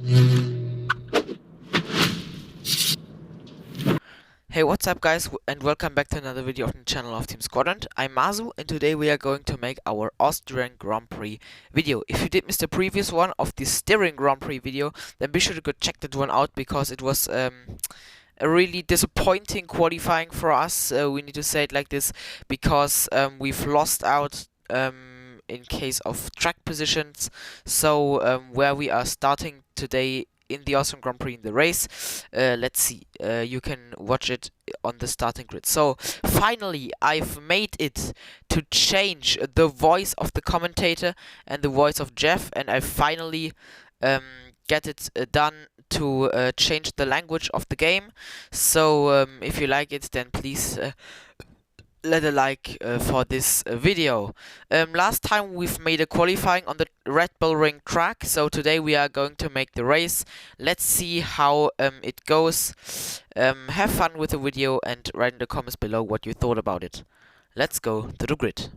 Hey, what's up guys, and welcome back to another video on the channel of Team Squadron. I'm Mazu, and today we are going to make our Austrian Grand Prix video. If you did miss the previous one of the Styrian Grand Prix video, then be sure to go check that one out, because it was a really disappointing qualifying for us. We need to say it like this, because we've lost out in case of track positions. So where we are starting today in the Austrian Grand Prix in the race. Let's see, you can watch it on the starting grid. So finally I've made it to change the voice of the commentator and the voice of Jeff, and I finally get it done to change the language of the game. So if you like it, then please let a like for this video. Last time we've made a qualifying on the Red Bull Ring track, so today we are going to make the race. Let's see how it goes. Have fun with the video and write in the comments below what you thought about it. Let's go to the grid.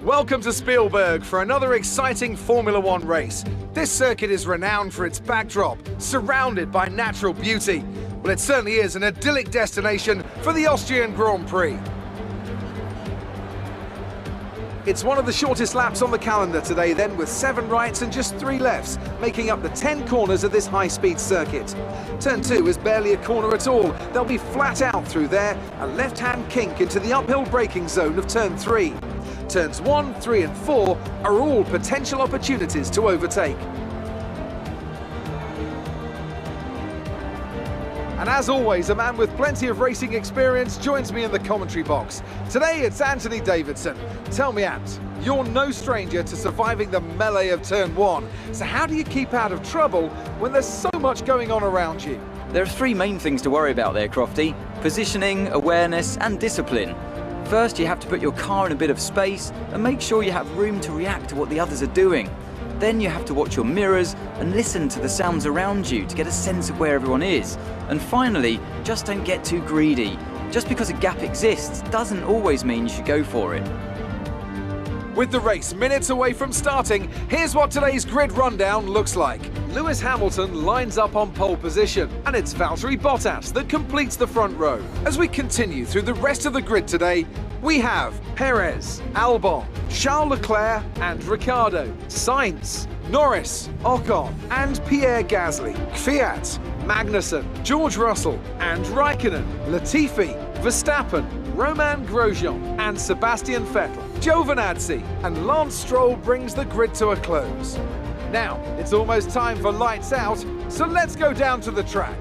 Welcome to Spielberg for another exciting Formula One race. This circuit is renowned for its backdrop, surrounded by natural beauty. Well, it certainly is an idyllic destination for the Austrian Grand Prix. It's one of the shortest laps on the calendar today then, with 7 rights and just 3 lefts, making up the 10 corners of this high-speed circuit. Turn 2 is barely a corner at all. They'll be flat out through there, a left-hand kink into the uphill braking zone of Turn 3. Turns 1, 3 and 4 are all potential opportunities to overtake. And as always, a man with plenty of racing experience joins me in the commentary box. Today it's Anthony Davidson. Tell me, Ant, you're no stranger to surviving the melee of Turn 1. So how do you keep out of trouble when there's so much going on around you? There are 3 main things to worry about there, Crofty: positioning, awareness and discipline. First, you have to put your car in a bit of space and make sure you have room to react to what the others are doing. Then you have to watch your mirrors and listen to the sounds around you to get a sense of where everyone is. And finally, just don't get too greedy. Just because a gap exists doesn't always mean you should go for it. With the race minutes away from starting, here's what today's grid rundown looks like. Lewis Hamilton lines up on pole position, and it's Valtteri Bottas that completes the front row. As we continue through the rest of the grid today, we have Perez, Albon, Charles Leclerc and Ricciardo, Sainz, Norris, Ocon and Pierre Gasly, Kvyat, Magnussen, George Russell and Raikkonen, Latifi, Verstappen, Romain Grosjean and Sebastian Vettel, Giovinazzi and Lance Stroll brings the grid to a close. Now, it's almost time for lights out, so let's go down to the track.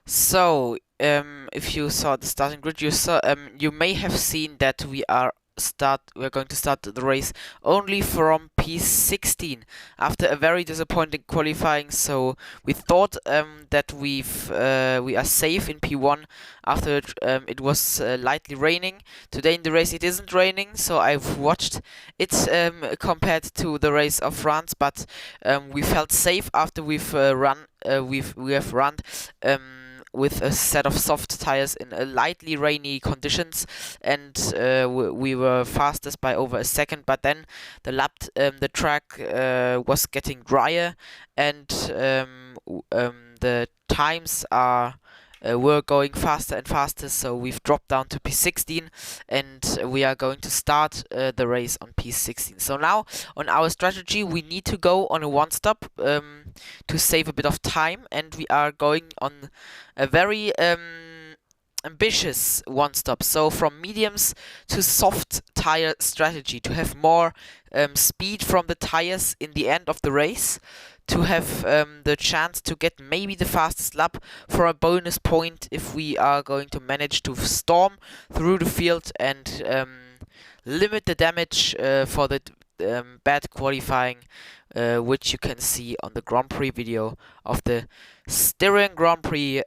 So if you saw the starting grid, you may have seen that we're going to start the race only from P16 after a very disappointing qualifying. So we thought that we are safe in P1 after it was lightly raining. Today in the race it isn't raining, so I've watched it compared to the race of France, but we felt safe after we have run with a set of soft tires in lightly rainy conditions, and we were fastest by over a second. But then the track was getting drier, and the times were going faster and faster, so we've dropped down to P16 and we are going to start the race on P16. So now on our strategy, we need to go on a one-stop to save a bit of time, and we are going on a very ambitious one-stop. So from mediums to soft tire strategy, to have more speed from the tires in the end of the race, to have the chance to get maybe the fastest lap for a bonus point if we are going to manage to storm through the field and limit the damage for the bad qualifying, which you can see on the Grand Prix video of the Styrian Grand Prix.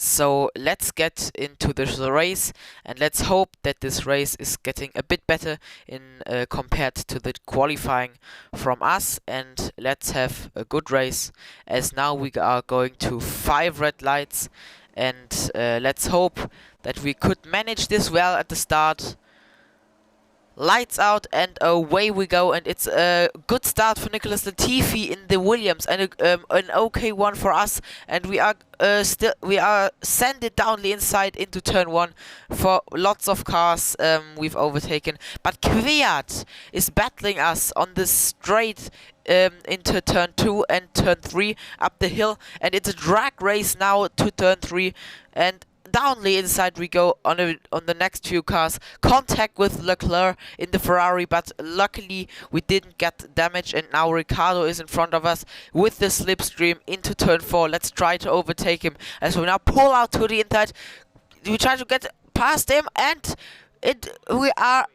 So let's get into this race, and let's hope that this race is getting a bit better in compared to the qualifying from us, and let's have a good race, as now we are going to 5 red lights and let's hope that we could manage this well at the start. Lights out and away we go, and it's a good start for Nicholas Latifi in the Williams, and an okay one for us, and we are send it down the inside into turn 1 for lots of cars we've overtaken, but Kvyat is battling us on the straight into turn 2 and turn 3 up the hill, and it's a drag race now to turn 3, and down the inside we go on the next few cars. Contact with Leclerc in the Ferrari, but luckily we didn't get damage, and now Ricciardo is in front of us with the slipstream into turn 4. Let's try to overtake him as we now pull out to the inside. We try to get past him, and we are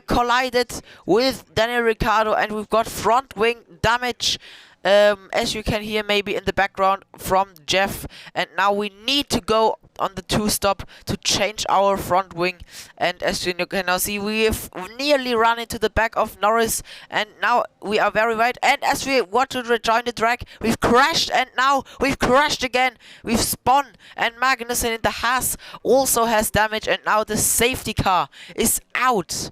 collided with Daniel Ricciardo, and we've got front wing damage. As you can hear maybe in the background from Jeff, and now we need to go on the 2-stop to change our front wing, and as you can now see, we have nearly run into the back of Norris, and now we are very wide, and as we want to rejoin the track, we've crashed, and now we've crashed again. We've spun, and Magnussen in the Haas also has damage, and now the safety car is out.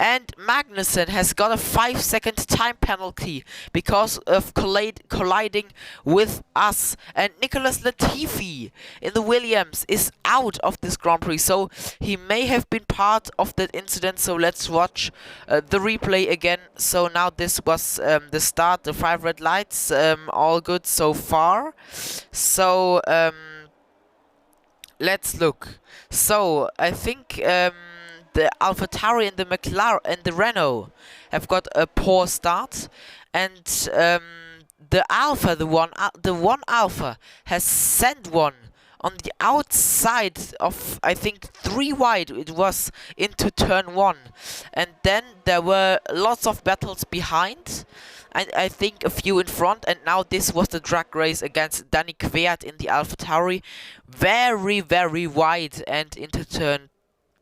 And Magnussen has got a 5-second time penalty because of colliding with us. And Nicholas Latifi in the Williams is out of this Grand Prix, so he may have been part of that incident. So let's watch the replay again. So now this was the start, the 5 red lights, all good so far. So let's look. So I think the AlphaTauri and the McLaren and the Renault have got a poor start, and the one Alpha has sent one on the outside of, I think, 3 wide it was, into turn 1, and then there were lots of battles behind, and I think a few in front, and now this was the drag race against Danny Kvyat in the AlphaTauri, very very wide, and into turn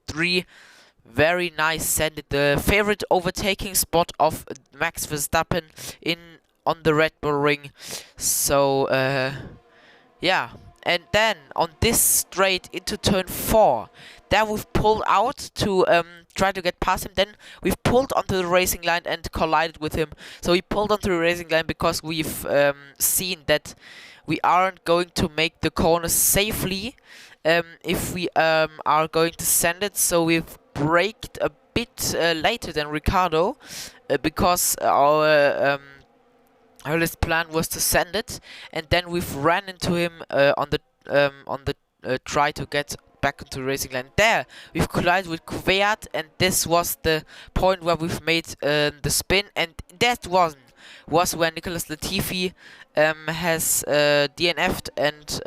3. Very nice send it, the favorite overtaking spot of Max Verstappen on the Red Bull Ring. So yeah, and then on this straight into turn 4, there we've pulled out to try to get past him. Then we've pulled onto the racing line and collided with him. So we pulled onto the racing line because we've seen that we aren't going to make the corners safely if we are going to send it. So we've braked a bit later than Ricciardo because our earliest plan was to send it, and then we've ran into him on the try to get back into the racing line. There we've collided with Kvyat, and this was the point where we've made the spin, and that was where Nicholas Latifi has DNF'd, and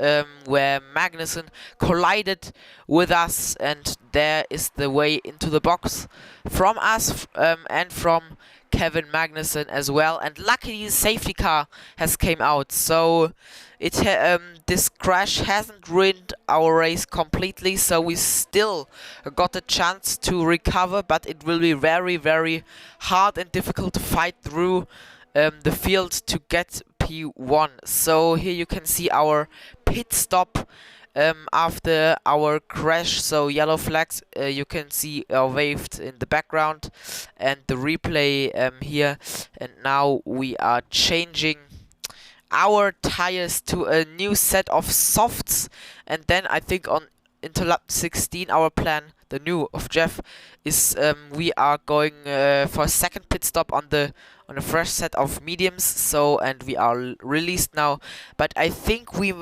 where Magnussen collided with us, and there is the way into the box from us and from Kevin Magnussen as well, and luckily the safety car has came out, so this crash hasn't ruined our race completely, so we still got a chance to recover, but it will be very very hard and difficult to fight through the field to get P1. So here you can see our pit stop after our crash, so yellow flags you can see waved in the background, and the replay here, and now we are changing our tires to a new set of softs, and then I think into lap 16 our plan, the new of Jeff, is we are going for a second pit stop on a fresh set of mediums. So, and we are released now, but I think we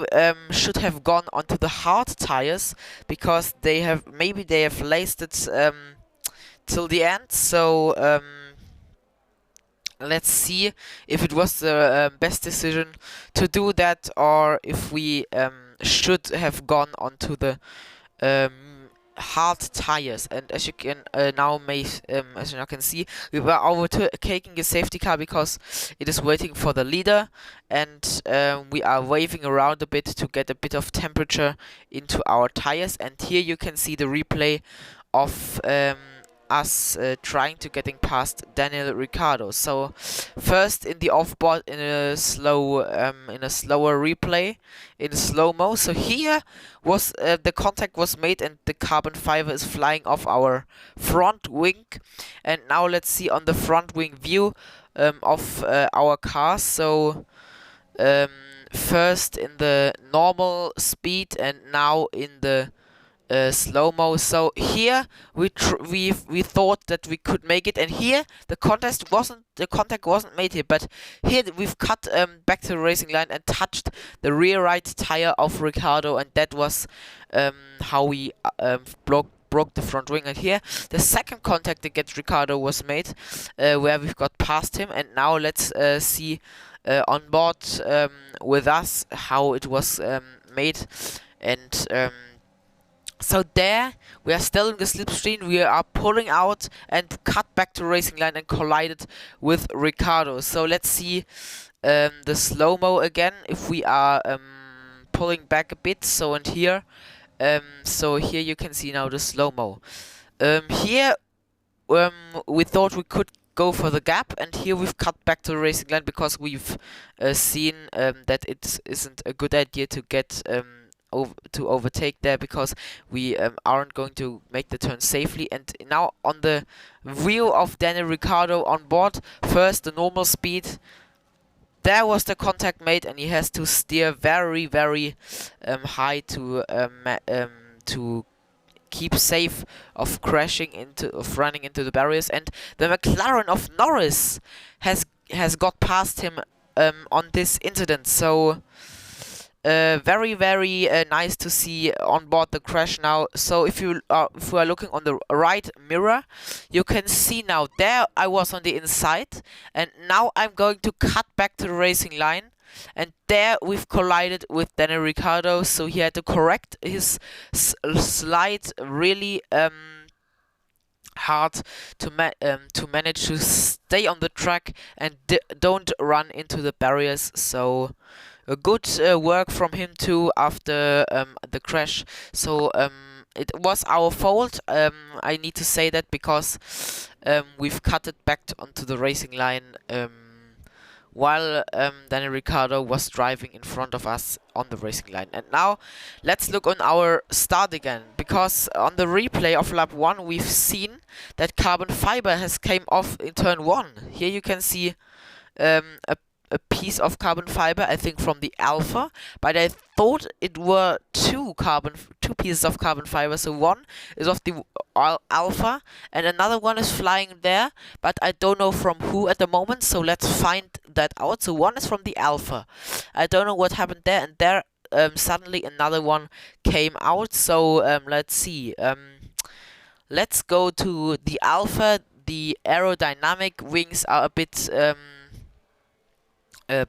should have gone onto the hard tires because they have laced it till the end. So let's see if it was the best decision to do that, or if we should have gone onto the hard tires. And as you can now can see, we were overtaking a safety car because it is waiting for the leader, and we are waving around a bit to get a bit of temperature into our tires. And here you can see the replay of us trying to getting past Daniel Ricciardo. So first in the offboard in a slower replay in slow-mo. So here was the contact was made and the carbon fiber is flying off our front wing. And now let's see on the front wing view of our car. So first in the normal speed and now in the slow-mo. So here we thought that we could make it, and here the contact wasn't made here, but here we've cut back to the racing line and touched the rear right tire of Ricciardo, and that was how we broke the front wing. And here the second contact against Ricciardo was made, where we've got past him. And now let's see on board with us how it was made. And so there we are still in the slipstream. We are pulling out and cut back to racing line and collided with Ricciardo. So let's see the slow-mo again if we are pulling back a bit. So and here so here you can see now the slow-mo. Here we thought we could go for the gap, and here we've cut back to the racing line because we've seen that it isn't a good idea to get to overtake there, because we aren't going to make the turn safely. And now on the view of Daniel Ricciardo on board, first the normal speed, there was the contact made, and he has to steer very, very high to keep safe of running into the barriers. And the McLaren of Norris has got past him on this incident. So very, very nice to see on board the crash now. So if we are looking on the right mirror, you can see now there I was on the inside, and now I'm going to cut back to the racing line, and there we've collided with Daniel Ricciardo. So he had to correct his slide really hard to manage to stay on the track and don't run into the barriers. So a good work from him too after the crash. So it was our fault. I need to say that, because we've cut it back onto the racing line while Daniel Ricciardo was driving in front of us on the racing line. And now let's look on our start again, because on the replay of lap 1 we've seen that carbon fiber has came off in turn 1. Here you can see a piece of carbon fiber, I think from the Alpha, but I thought it were two pieces of carbon fiber. So one is of the Alpha and another one is flying there, but I don't know from who at the moment, so let's find that out. So one is from the Alpha. I don't know what happened there, and there suddenly another one came out. So let's see. Let's go to the Alpha. The aerodynamic wings are a bit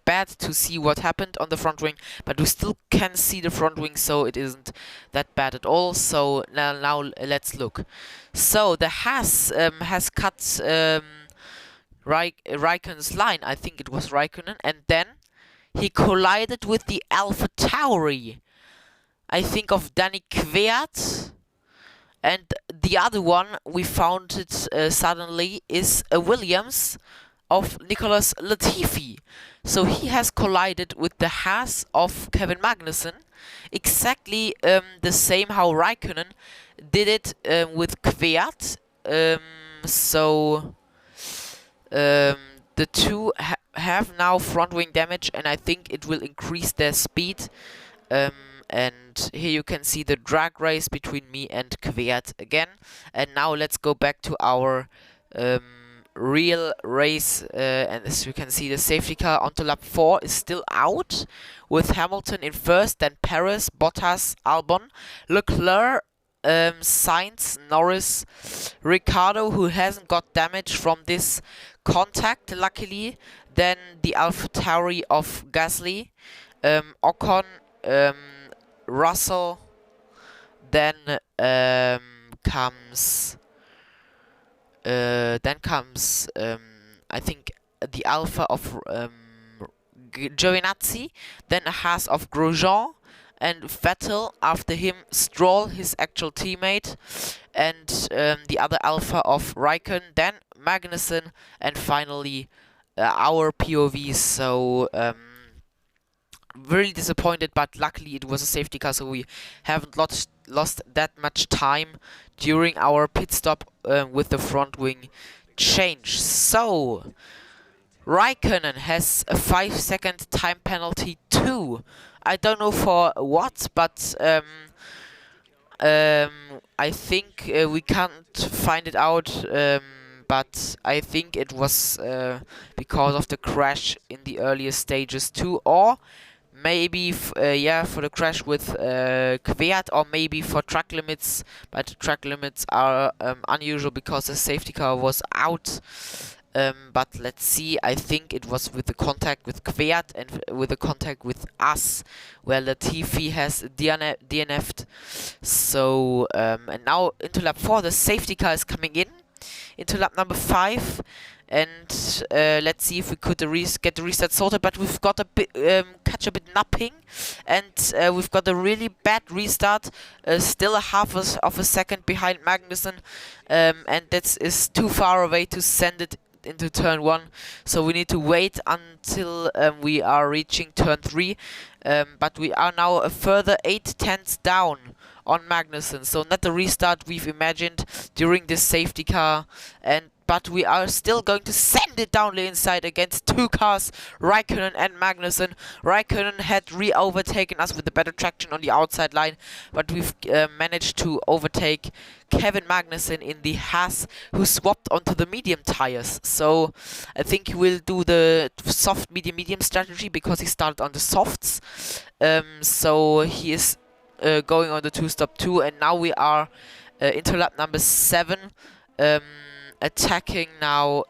bad to see what happened on the front wing, but we still can see the front wing, so it isn't that bad at all. So now let's look. So the Haas has cut Raikkonen's line. I think it was Raikkonen, and then he collided with the Alpha Tauri, I think of Danny Kvyat. And the other one we found it suddenly is a Williams of Nicholas Latifi. So he has collided with the Haas of Kevin Magnussen, exactly the same how Raikkonen did it with Kvyat. So the two have now front wing damage, and I think it will increase their speed. And here you can see the drag race between me and Kvyat again. And now let's go back to our real race, and as you can see, the safety car onto lap 4 is still out, with Hamilton in first, then Perez, Bottas, Albon, Leclerc, Sainz, Norris, Ricciardo, who hasn't got damage from this contact luckily, then the AlphaTauri of Gasly, Ocon, Russell, then comes I think the Alpha of Giovinazzi, then a Haas of Grosjean, and Vettel after him, Stroll, his actual teammate, and the other Alpha of Raikkonen, then Magnussen, and finally our POV. So really disappointed, but luckily it was a safety car, so we haven't lost that much time during our pit stop with the front wing change. So Raikkonen has a 5-second time penalty too. I don't know for what, but I think we can't find it out, but I think it was because of the crash in the earlier stages too, or maybe yeah, for the crash with Kvyat, or maybe for track limits, but track limits are unusual because the safety car was out. But let's see, I think it was with the contact with Kvyat and with the contact with us, where Latifi has DNF'd. So, and now into lap 4, the safety car is coming in, into lap number 5. And let's see if we could get the restart sorted, but we've got a bit, catch a bit napping, and we've got a really bad restart, still a half of a second behind Magnussen, and that is too far away to send it into turn 1, so we need to wait until we are reaching turn 3, but we are now a further 8/10 down on Magnussen, so not the restart we've imagined during this safety car, but we are still going to send it down the inside against two cars, Raikkonen and Magnussen. Raikkonen had re-overtaken us with the better traction on the outside line, but we've managed to overtake Kevin Magnussen in the Haas, who swapped onto the medium tires. So I think he will do the soft medium strategy because he started on the softs. So he is going on the two-stop 2, and now we are into lap number 7. Attacking now,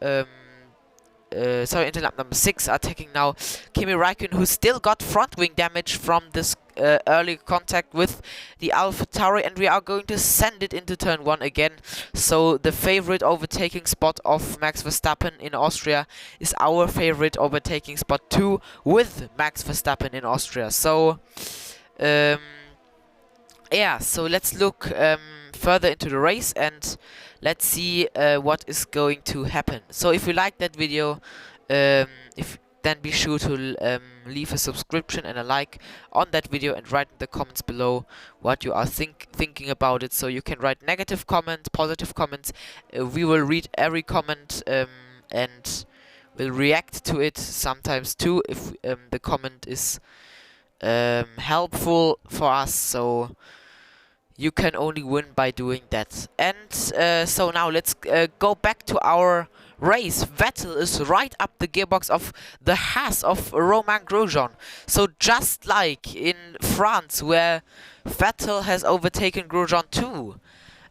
into lap number 6, attacking now Kimi Räikkönen, who still got front wing damage from this early contact with the AlphaTauri, and we are going to send it into turn 1 again. So the favorite overtaking spot of Max Verstappen in Austria is our favorite overtaking spot too, with Max Verstappen in Austria. So yeah, so let's look further into the race and let's see what is going to happen. So if you like that video, then be sure to leave a subscription and a like on that video, and write in the comments below what you are thinking about it. So you can write negative comments, positive comments. We will read every comment and will react to it sometimes too if the comment is helpful for us. So you can only win by doing that. And so now let's go back to our race. Vettel is right up the gearbox of the Haas of Romain Grosjean. So just like in France, where Vettel has overtaken Grosjean too,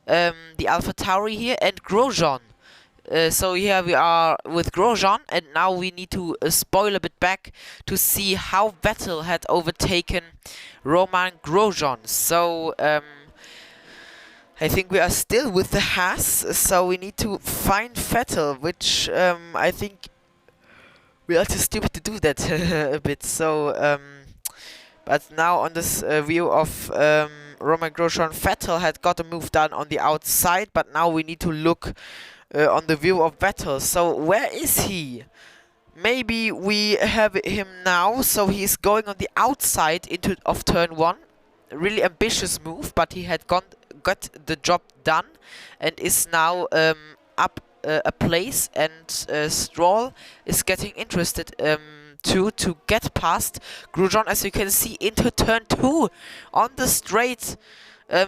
the AlphaTauri here and Grosjean. So here we are with Grosjean, and now we need to spoil a bit back to see how Vettel had overtaken Romain Grosjean. So I think we are still with the Haas, so we need to find Vettel, which I think we are too stupid to do that a bit. So, but now on this view of Romain Grosjean, Vettel had got a move done on the outside, but now we need to look on the view of Vettel. So where is he? Maybe we have him now, so he's going on the outside of turn 1. Really ambitious move, but he had got the job done and is now up a place, and Stroll is getting interested to get past Grosjean, as you can see, into turn 2 on the straight.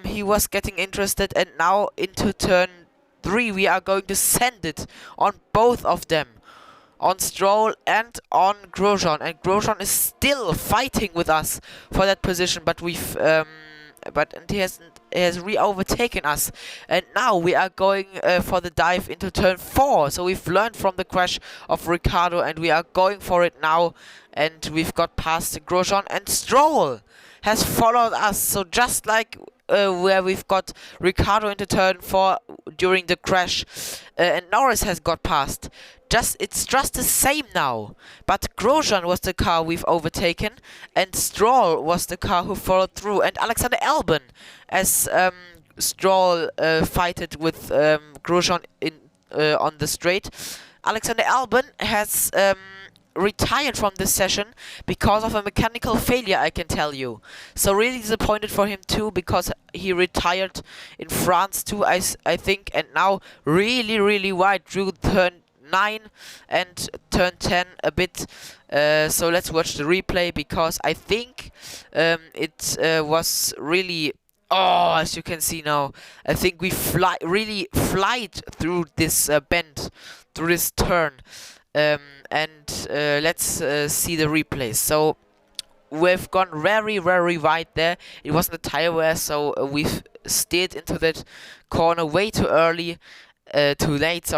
He was getting interested, and now into turn 3 we are going to send it on both of them, on Stroll and on Grosjean, and Grosjean is still fighting with us for that position, but we've he has re-overtaken us, and now we are going for the dive into turn 4. So we've learned from the crash of Ricciardo, and we are going for it now, and we've got past Grosjean, and Stroll has followed us. So just like where we've got Ricciardo into turn 4 during the crash, and Norris has got past. It's just the same now, but Grosjean was the car we've overtaken, and Stroll was the car who followed through, and Alexander Albon, as Stroll fight it with Grosjean in on the straight. Alexander Albon has retired from this session because of a mechanical failure, I can tell you. So really disappointed for him too, because he retired in France too, I think, and now really wide through turn 9 and turn 10 a bit. So let's watch the replay, because I think it was really... Oh, as you can see now, I think we really flied through this bend, through this turn. And let's see the replay. So we've gone very wide there. It wasn't a tire wear, so we've steered into that corner way too early. Too late.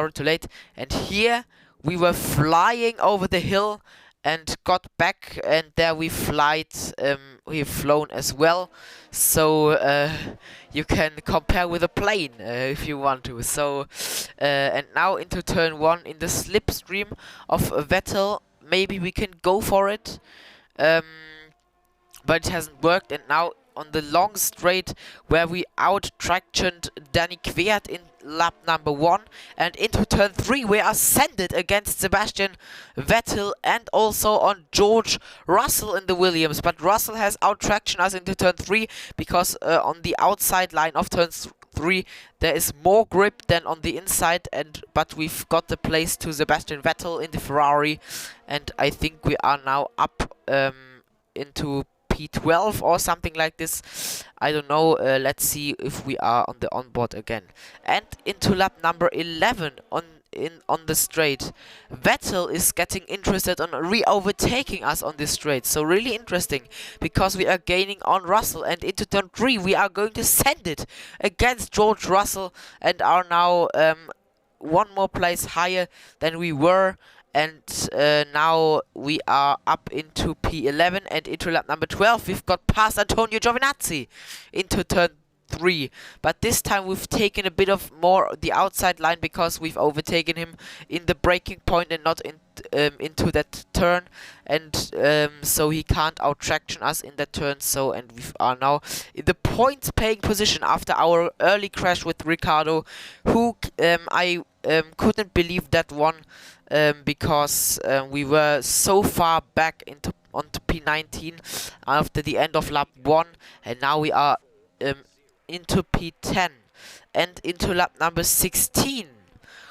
And here we were flying over the hill and got back, and there we've flown as well. So you can compare with a plane if you want to. So and now into turn 1 in the slipstream of Vettel. Maybe we can go for it, but it hasn't worked. And now on the long straight, where we out-tractioned Danny Kvyat in lap number 1, and into turn 3 we are sended against Sebastian Vettel and also on George Russell in the Williams. But Russell has out-tractioned us into turn 3, because on the outside line of turn 3 there is more grip than on the inside, but we've got the place to Sebastian Vettel in the Ferrari, and I think we are now up into P12 or something like this. I don't know. Let's see if we are on the onboard again. And into lap number 11 on the straight, Vettel is getting interested on re-overtaking us on this straight. So really interesting, because we are gaining on Russell, and into turn 3 we are going to send it against George Russell and are now one more place higher than we were. And now we are up into P11, and into lap number 12 we've got past Antonio Giovinazzi into turn 3. But this time we've taken a bit of more the outside line, because we've overtaken him in the braking point and not into that turn, and so he can't out-traction us in that turn. So, and we are now in the points paying position after our early crash with Ricciardo, who I couldn't believe that one. Because we were so far back onto P19 after the end of lap 1, and now we are into P10 and into lap number 16.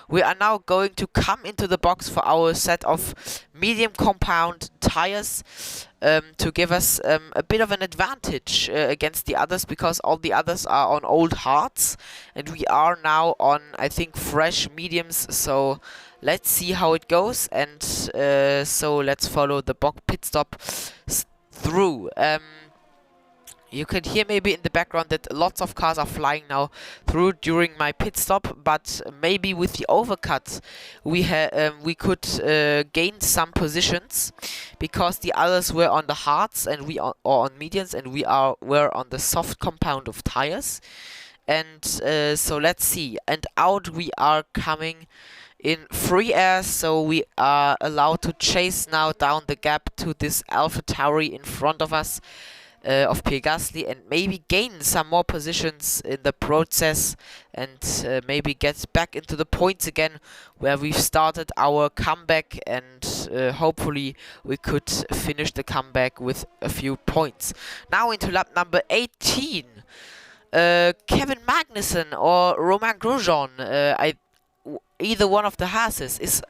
We are now going to come into the box for our set of medium compound tires to give us a bit of an advantage against the others, because all the others are on old hards and we are now on, I think, fresh mediums. So let's see how it goes, and so let's follow the pit stop through. You can hear maybe in the background that lots of cars are flying now through during my pit stop, but maybe with the overcut we could gain some positions, because the others were on the hards and we are on mediums, and were on the soft compound of tires. And so let's see. And out we are coming in free air, so we are allowed to chase now down the gap to this AlphaTauri in front of us. Of Pierre Gasly, and maybe gain some more positions in the process, and maybe get back into the points again where we've started our comeback, and hopefully we could finish the comeback with a few points. Now into lap number 18. Kevin Magnussen or Romain Grosjean, either one of the Haases is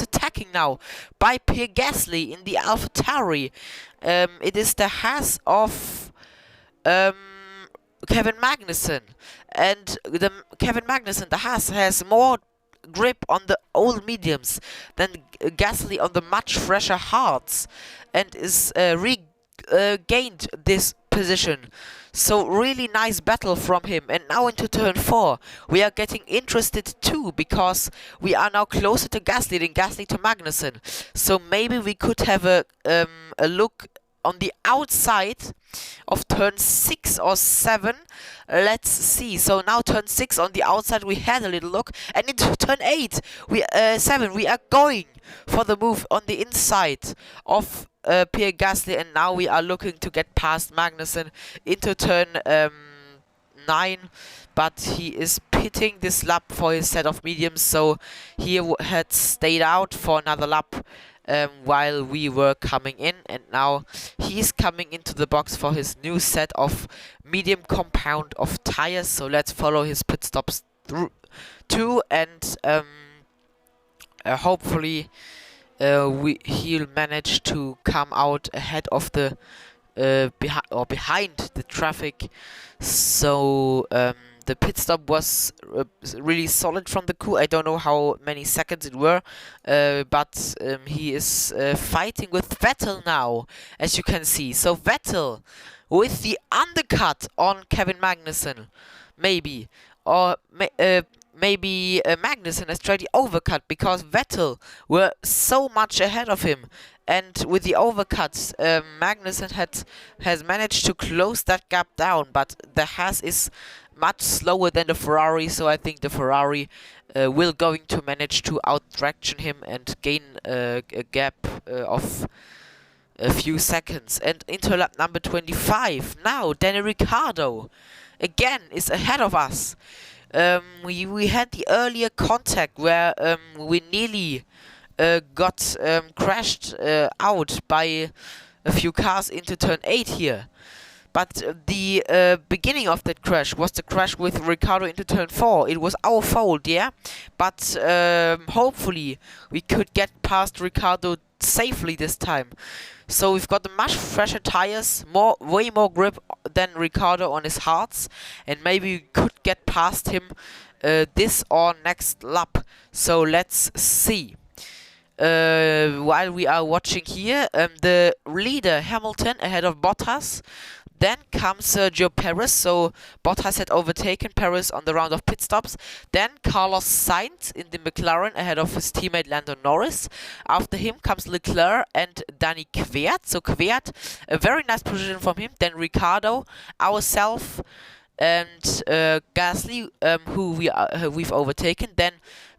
attacking now by Pierre Gasly in the AlphaTauri. It is the Haas of Kevin Magnussen, and Kevin Magnussen, the Haas, has more grip on the old mediums than Gasly on the much fresher hards, and is regained this position. So really nice battle from him. And now into turn 4 we are getting interested too, because we are now closer to Gasly than Gasly to Magnussen. So maybe we could have a look on the outside of turn 6 or 7. Let's see. So now turn 6 on the outside we had a little look, and into turn 7 we are going for the move on the inside of Pierre Gasly, and now we are looking to get past Magnussen into turn 9, but he is pitting this lap for his set of mediums, so he had stayed out for another lap while we were coming in, and now he's coming into the box for his new set of medium compound of tires. So let's follow his pit stops through too, and hopefully he'll manage to come out ahead of the behind the traffic. So the pit stop was really solid from the coup. I don't know how many seconds it were, but he is fighting with Vettel now, as you can see. So Vettel with the undercut on Kevin Magnussen, maybe, or maybe Magnussen has tried the overcut because Vettel were so much ahead of him. And with the overcuts, Magnussen has managed to close that gap down, but the Haas is much slower than the Ferrari, so I think the Ferrari will going to manage to out-traction him and gain a gap of a few seconds. And into lap number 25, now Daniel Ricciardo again is ahead of us. We had the earlier contact where we nearly got crashed out by a few cars into turn 8 here. But the beginning of that crash was the crash with Ricciardo into turn 4. It was our fault, yeah? But hopefully we could get past Ricciardo safely this time. So we've got the much fresher tires, way more grip than Ricciardo on his hards, and maybe we could get past him this or next lap. So let's see. While we are watching here, the leader Hamilton ahead of Bottas. Then comes Sergio Perez, so Bottas had overtaken Perez on the round of pit stops. Then Carlos Sainz in the McLaren ahead of his teammate Lando Norris. After him comes Leclerc and Danny Kvyat. So Kvyat, a very nice position from him. Then Ricciardo, ourselves, and Gasly, who we've overtaken. Then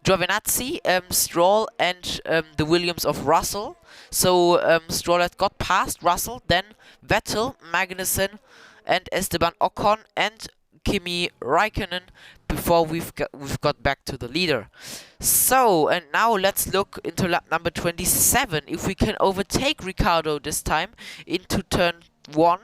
Giovinazzi, Stroll, and the Williams of Russell. So Stroll had got past Russell, then Vettel, Magnussen, and Esteban Ocon, and Kimi Räikkönen before we've got back to the leader. So, and now let's look into lap number 27. If we can overtake Ricciardo this time into turn 1.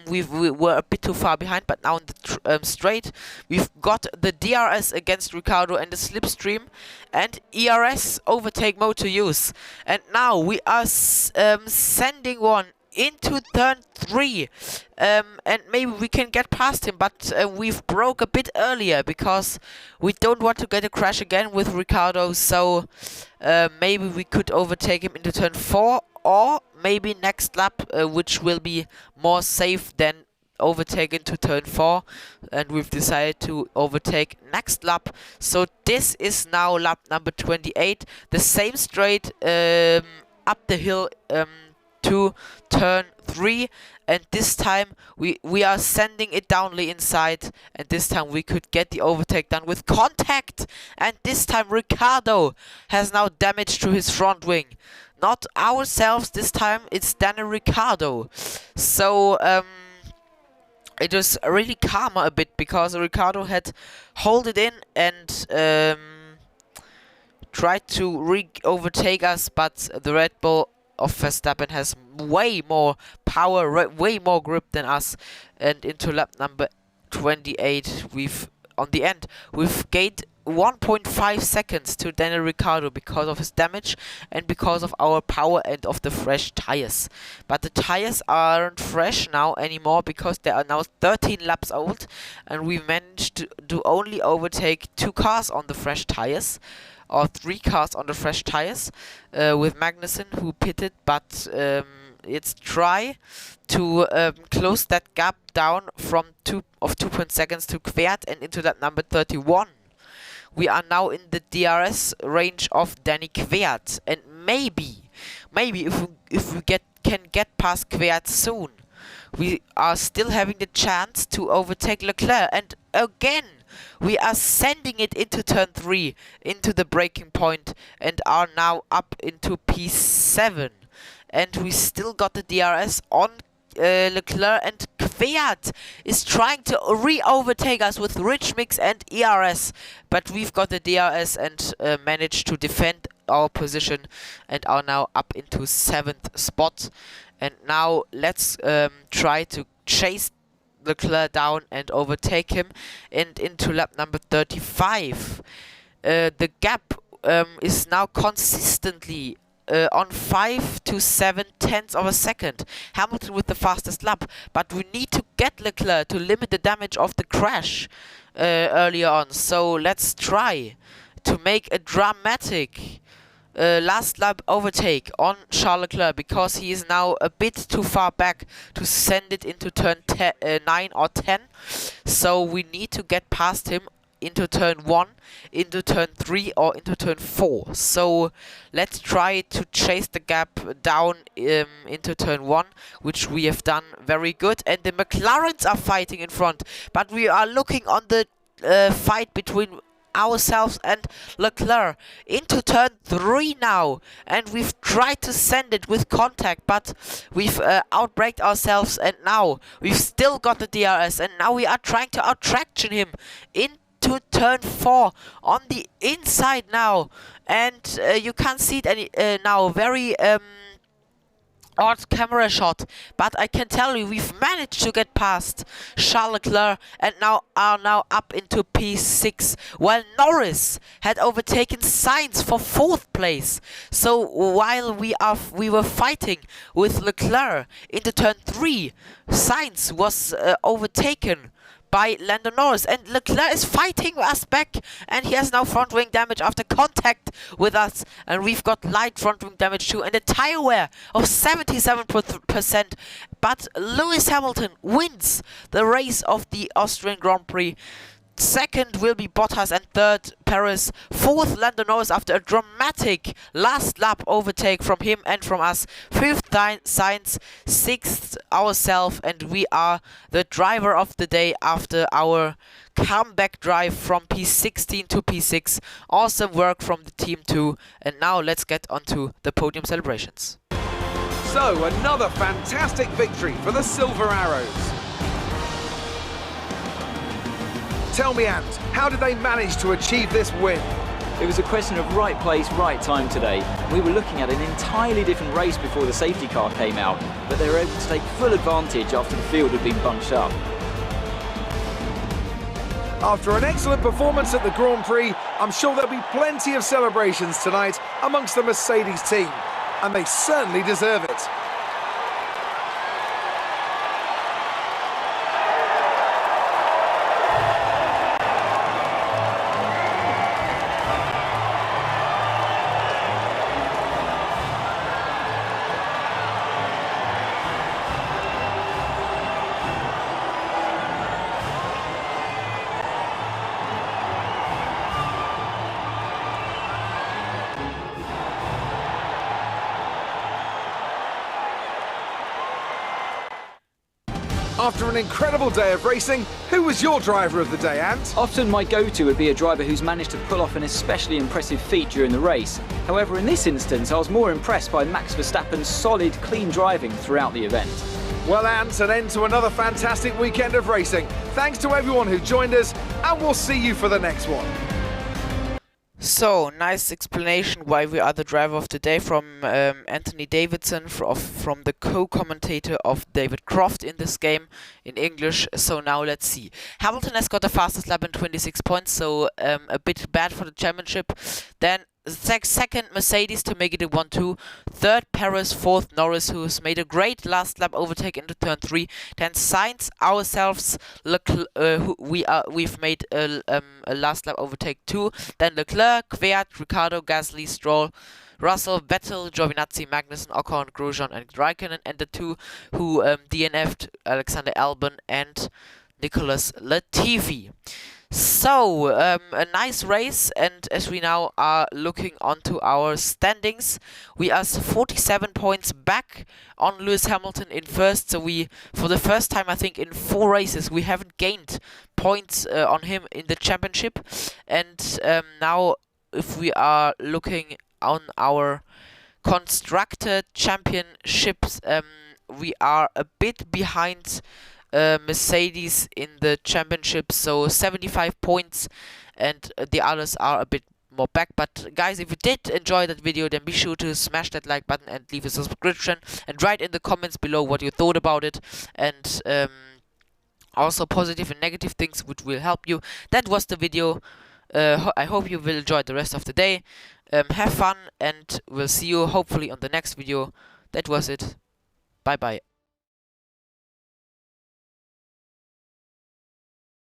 We were a bit too far behind, but now in the straight, we've got the DRS against Ricciardo and the slipstream, and ERS overtake mode to use. And now we are sending one into turn 3, and maybe we can get past him, but we've broke a bit earlier because we don't want to get a crash again with Ricciardo. So maybe we could overtake him into turn 4, or maybe next lap, which will be more safe than overtaken to turn 4, and we've decided to overtake next lap. So this is now lap number 28, the same straight up the hill to turn 3, and this time we are sending it down the inside, and this time we could get the overtake done with contact, and this time Ricciardo has now damage to his front wing. Not ourselves this time, it's Daniel Ricciardo. So it was really calmer a bit because Ricciardo had held it in and tried to overtake us, but the Red Bull of Verstappen has way more power, way more grip than us. And into lap number 28, on the end we've gained 1.5 seconds to Daniel Ricciardo because of his damage and because of our power and of the fresh tires. But the tires aren't fresh now anymore because they are now 13 laps old, and we managed to only overtake 2 cars on the fresh tires, or 3 cars on the fresh tires, with Magnussen who pitted, but let's try to close that gap down from 2 seconds to Kvyat and into that number 31. We are now in the DRS range of Danny Kvyat, and maybe if we can get past Kvyat soon, we are still having the chance to overtake Leclerc. And again, we are sending it into turn 3, into the braking point, and are now up into P7. And we still got the DRS on Leclerc and Kvyat. Kvyat is trying to re-overtake us with Rich Mix and ERS, but we've got the DRS and managed to defend our position and are now up into 7th spot. And now let's try to chase Leclerc down and overtake him and into lap number 35. The gap is now consistently on 5 to 7 tenths of a second. Hamilton with the fastest lap, but we need to get Leclerc to limit the damage of the crash earlier on. So let's try to make a dramatic last lap overtake on Charles Leclerc, because he is now a bit too far back to send it into turn 9 or 10. So we need to get past him into turn 1, into turn 3 or into turn 4. So let's try to chase the gap down into turn 1, which we have done very good. And the McLarens are fighting in front, but we are looking on the fight between ourselves and Leclerc into turn 3 now, and we've tried to send it with contact, but we've outbraked ourselves, and now we've still got the DRS, and now we are trying to out-traction him into turn 4 on the inside now, and you can't see it now. Very odd camera shot, but I can tell you we've managed to get past Charles Leclerc and are now up into P6, while Norris had overtaken Sainz for 4th place. So while we were fighting with Leclerc into turn 3, Sainz was overtaken by Lando Norris, and Leclerc is fighting us back, and he has now front wing damage after contact with us, and we've got light front wing damage too, and a tire wear of 77%. But Lewis Hamilton wins the race of the Austrian Grand Prix. Second will be Bottas, and third Perez. Fourth Lando Norris after a dramatic last lap overtake from him and from us. Fifth Sainz, sixth ourselves, and we are the driver of the day after our comeback drive from P16 to P6. Awesome work from the team too. And now let's get onto the podium celebrations. So another fantastic victory for the Silver Arrows. Tell me, Ant, how did they manage to achieve this win? It was a question of right place, right time today. We were looking at an entirely different race before the safety car came out, but they were able to take full advantage after the field had been bunched up. After an excellent performance at the Grand Prix, I'm sure there'll be plenty of celebrations tonight amongst the Mercedes team, and they certainly deserve it. After an incredible day of racing, who was your driver of the day, Ant? Often my go-to would be a driver who's managed to pull off an especially impressive feat during the race. However, in this instance, I was more impressed by Max Verstappen's solid, clean driving throughout the event. Well, Ant, an end to another fantastic weekend of racing. Thanks to everyone who joined us, and we'll see you for the next one. So, nice explanation why we are the driver of the day from Anthony Davidson, from the co-commentator of David Croft in this game in English. So now let's see. Hamilton has got the fastest lap in 26 points, so a bit bad for the championship. Then second Mercedes to make it a 1-2. Third Perez, fourth Norris, who's made a great last lap overtake into turn 3. Then Sainz, ourselves, we've made a last lap overtake too. Then Leclerc, Kvyat, Ricciardo, Gasly, Stroll, Russell, Vettel, Giovinazzi, Magnussen, Ocon, Grosjean and Raikkonen, and the two who DNF'd, Alexander Albon and Nicholas Latifi. So, a nice race, and as we now are looking onto our standings, we are 47 points back on Lewis Hamilton in first. So we, for the first time I think in 4 races, we haven't gained points on him in the championship. And now if we are looking on our constructor championships, we are a bit behind Mercedes in the championship, so 75 points, and the others are a bit more back. But guys, if you did enjoy that video, then be sure to smash that like button and leave a subscription, and write in the comments below what you thought about it, and also positive and negative things which will help you. That was the video. I hope you will enjoy the rest of the day. Have fun, and we'll see you hopefully on the next video. That was it. Bye bye.